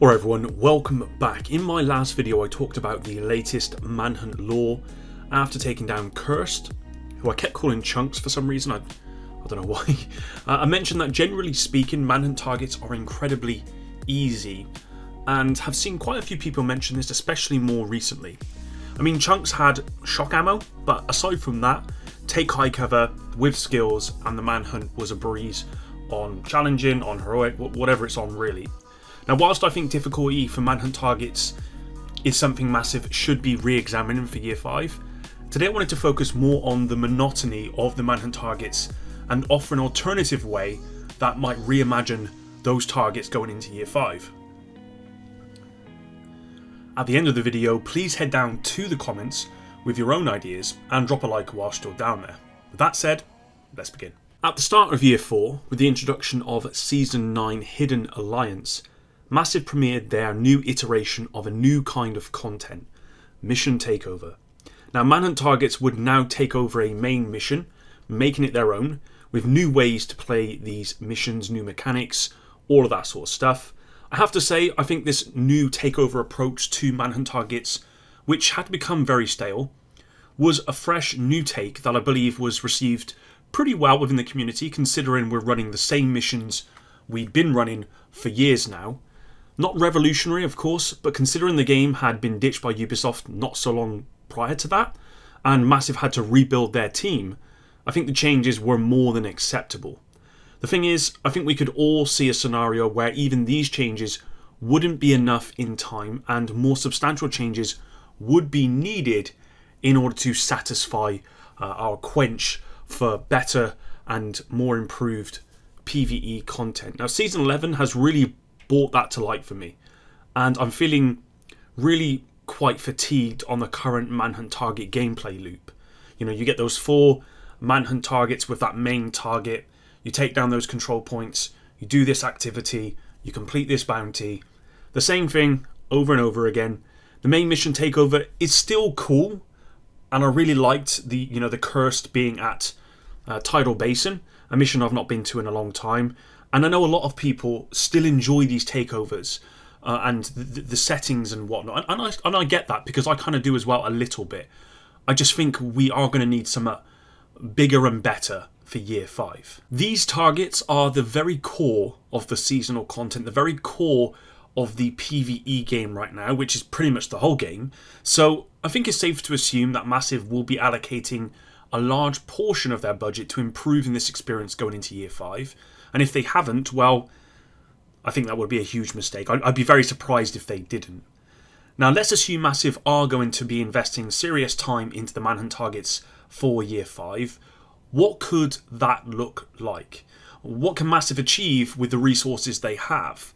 Alright everyone, welcome back. In my last video I talked about the latest Manhunt lore after taking down Cursed, who I kept calling Chunks for some reason, I don't know why. I mentioned that generally speaking Manhunt targets are incredibly easy and have seen quite a few people mention this, especially more recently. I mean, Chunks had shock ammo, but aside from that, take high cover with skills and the Manhunt was a breeze on challenging, on heroic, whatever it's on really. Now, whilst I think difficulty for Manhunt targets is something Massive should be re-examining for Year 5, today I wanted to focus more on the monotony of the Manhunt targets and offer an alternative way that might reimagine those targets going into Year 5. At the end of the video, please head down to the comments with your own ideas and drop a like while still down there. With that said, let's begin. At the start of Year 4, with the introduction of Season 9 Hidden Alliance, Massive premiered their new iteration of a new kind of content, Mission Takeover. Now, Manhunt targets would now take over a main mission, making it their own, with new ways to play these missions, new mechanics, all of that sort of stuff. I have to say, I think this new takeover approach to Manhunt targets, which had become very stale, was a fresh new take that I believe was received pretty well within the community, considering we're running the same missions we'd been running for years now. Not revolutionary, of course, but considering the game had been ditched by Ubisoft not so long prior to that, and Massive had to rebuild their team, I think the changes were more than acceptable. The thing is, I think we could all see a scenario where even these changes wouldn't be enough in time, and more substantial changes would be needed in order to satisfy our quench for better and more improved PvE content. Now, Season 11 has really brought that to light for me, and I'm feeling really quite fatigued on the current Manhunt target gameplay loop. You know, you get those 4 Manhunt targets with that main target, you take down those control points, you do this activity, you complete this bounty, the same thing over and over again. The main mission takeover is still cool, and I really liked the Cursed being at Tidal Basin, a mission I've not been to in a long time. And I know a lot of people still enjoy these takeovers and the settings and whatnot. And I get that, because I kind of do as well a little bit. I just think we are going to need some bigger and better for Year 5. These targets are the very core of the seasonal content, the very core of the PvE game right now, which is pretty much the whole game. So I think it's safe to assume that Massive will be allocating a large portion of their budget to improving this experience going into Year 5. And if they haven't, well, I think that would be a huge mistake. I'd be very surprised if they didn't. Now, let's assume Massive are going to be investing serious time into the Manhunt targets for Year 5. What could that look like? What can Massive achieve with the resources they have?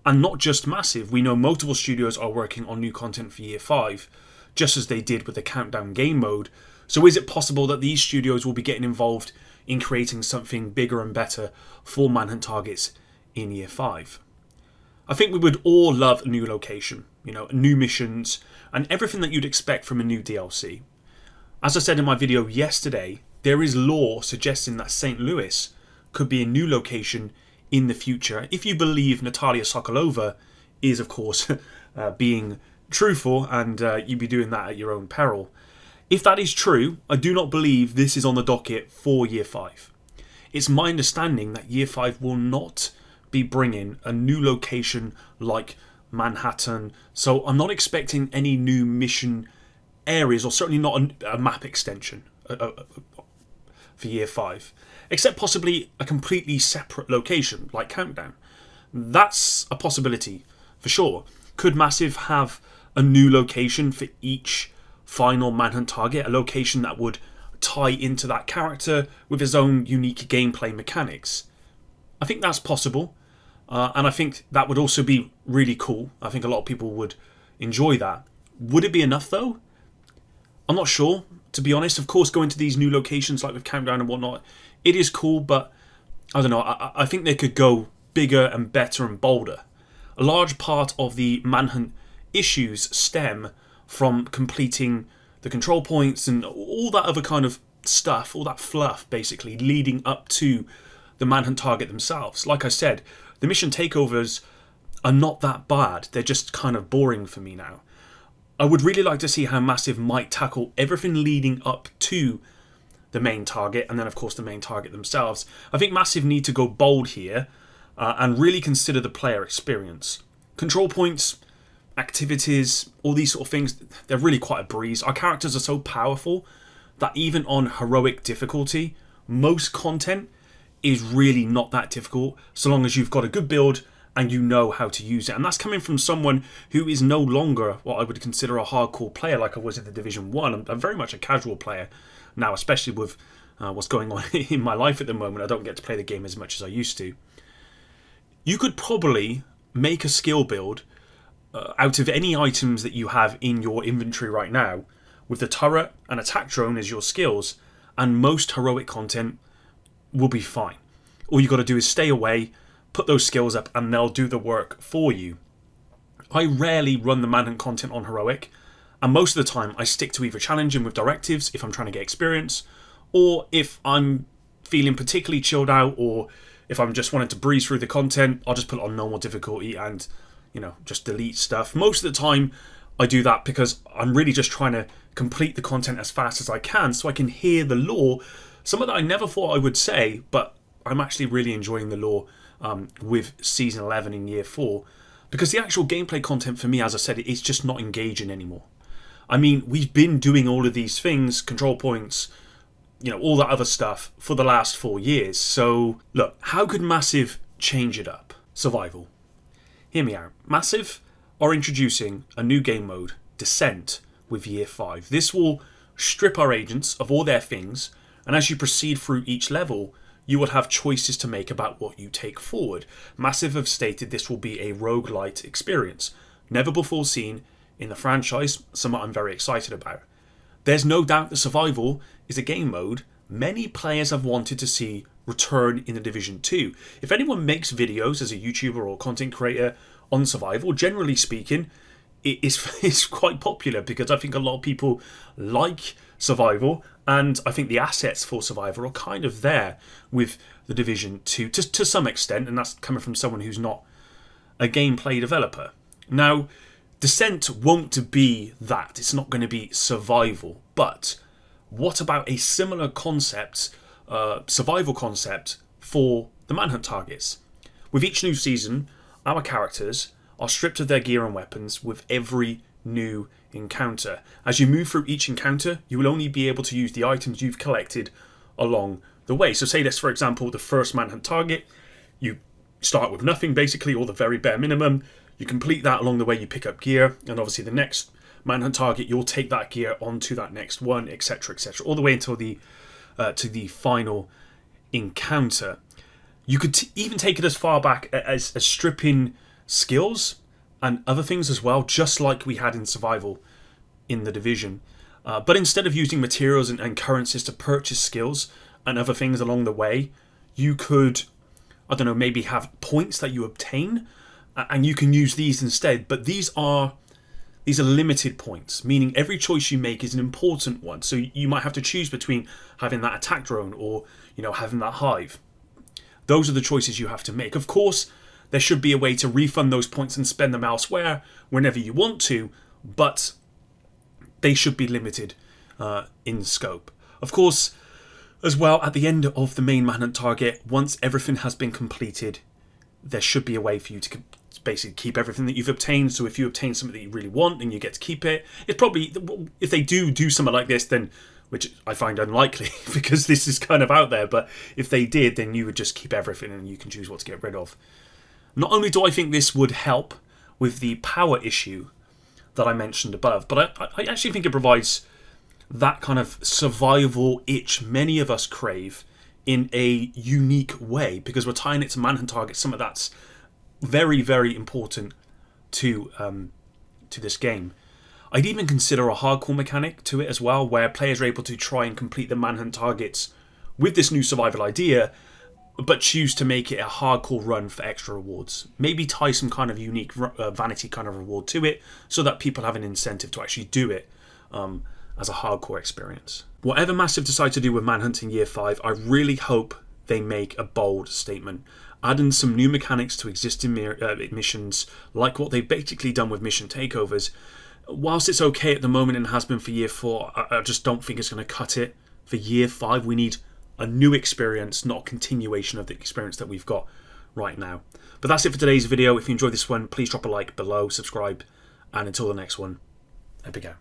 And not just Massive, we know multiple studios are working on new content for Year 5, just as they did with the Countdown game mode. So is it possible that these studios will be getting involved in creating something bigger and better for Manhunt targets in Year 5? I think we would all love a new location, new missions, and everything that you'd expect from a new DLC. As I said in my video yesterday, there is lore suggesting that St. Louis could be a new location in the future, if you believe Natalia Sokolova is, of course, being truthful, and you'd be doing that at your own peril. If that is true, I do not believe this is on the docket for Year 5. It's my understanding that Year 5 will not be bringing a new location like Manhattan, so I'm not expecting any new mission areas, or certainly not a map extension for Year 5, except possibly a completely separate location like Countdown. That's a possibility for sure. Could Massive have a new location for each final Manhunt target, a location that would tie into that character with his own unique gameplay mechanics? I think that's possible, and I think that would also be really cool. I think a lot of people would enjoy that. Would it be enough though? I'm not sure, to be honest. Of course, going to these new locations like with Countdown and whatnot, it is cool, but I don't know, I think they could go bigger and better and bolder. A large part of the Manhunt issues stem from completing the control points and all that other kind of stuff, all that fluff basically leading up to the Manhunt target themselves. Like I said, the mission takeovers are not that bad. They're just kind of boring for me now. I would really like to see how Massive might tackle everything leading up to the main target, and then of course the main target themselves. I think Massive need to go bold here and really consider the player experience. Control points, activities, all these sort of things, they're really quite a breeze. Our characters are so powerful that even on heroic difficulty, most content is really not that difficult, so long as you've got a good build and you know how to use it. And that's coming from someone who is no longer what I would consider a hardcore player like I was in the Division 1. I'm very much a casual player now, especially with what's going on in my life at the moment. I don't get to play the game as much as I used to. You could probably make a skill build out of any items that you have in your inventory right now, with the turret and attack drone as your skills, and most heroic content will be fine. All you got to do is stay away, put those skills up, and they'll do the work for you. I rarely run the Manhunt content on heroic, and most of the time I stick to either challenging with directives if I'm trying to get experience, or if I'm feeling particularly chilled out, or if I'm just wanting to breeze through the content, I'll just put it on normal difficulty and, just delete stuff. Most of the time I do that because I'm really just trying to complete the content as fast as I can so I can hear the lore, something that I never thought I would say, but I'm actually really enjoying the lore with Season 11 in Year 4, because the actual gameplay content for me, as I said, it's just not engaging anymore. I mean, we've been doing all of these things, control points, all that other stuff for the last 4 years. So, look, how could Massive change it up? Survival. Hear me out. Massive are introducing a new game mode, Descent, with Year 5. This will strip our agents of all their things, and as you proceed through each level, you will have choices to make about what you take forward. Massive have stated this will be a roguelite experience, never before seen in the franchise, something I'm very excited about. There's no doubt that survival is a game mode many players have wanted to see return in the Division 2. If anyone makes videos as a YouTuber or content creator on survival, generally speaking, it's quite popular, because I think a lot of people like survival, and I think the assets for survival are kind of there with the Division 2 to some extent, and that's coming from someone who's not a gameplay developer. Now, Descent won't be that. It's not going to be survival. But what about a similar concept, survival concept, for the Manhunt targets? With each new season, our characters are stripped of their gear and weapons with every new encounter. As you move through each encounter, you will only be able to use the items you've collected along the way. So say that's, for example, the first Manhunt target. You start with nothing, basically, or the very bare minimum. You complete that along the way, you pick up gear, and obviously the next Manhunt target, you'll take that gear onto that next one, etc., etc., all the way until the to the final encounter. You could even take it as far back as stripping skills and other things as well, just like we had in survival in the Division. But instead of using materials and currencies to purchase skills and other things along the way, you could, I don't know, maybe have points that you obtain, and you can use these instead. But these are limited points, meaning every choice you make is an important one. So you might have to choose between having that attack drone or, having that hive. Those are the choices you have to make. Of course, there should be a way to refund those points and spend them elsewhere whenever you want to, but they should be limited in scope. Of course, as well, at the end of the main Manhunt target, once everything has been completed, there should be a way for you to basically keep everything that you've obtained. So if you obtain something that you really want, then you get to keep it. It's probably, if they do something like this, then, which I find unlikely because this is kind of out there, but if they did, then you would just keep everything and you can choose what to get rid of. Not only do I think this would help with the power issue that I mentioned above, but I actually think it provides that kind of survival itch many of us crave in a unique way, because we're tying it to Manhunt targets, something that's very, very important to this game. I'd even consider a hardcore mechanic to it as well, where players are able to try and complete the Manhunt targets with this new survival idea, but choose to make it a hardcore run for extra rewards. Maybe tie some kind of unique vanity kind of reward to it, so that people have an incentive to actually do it as a hardcore experience. Whatever Massive decide to do with Manhunt in Year 5, I really hope they make a bold statement. Adding some new mechanics to existing missions, like what they've basically done with mission takeovers, whilst it's okay at the moment and has been for year 4, I just don't think it's going to cut it for year 5. We need a new experience, not a continuation of the experience that we've got right now. But that's it for today's video. If you enjoyed this one, please drop a like below, subscribe, and until the next one, epic out.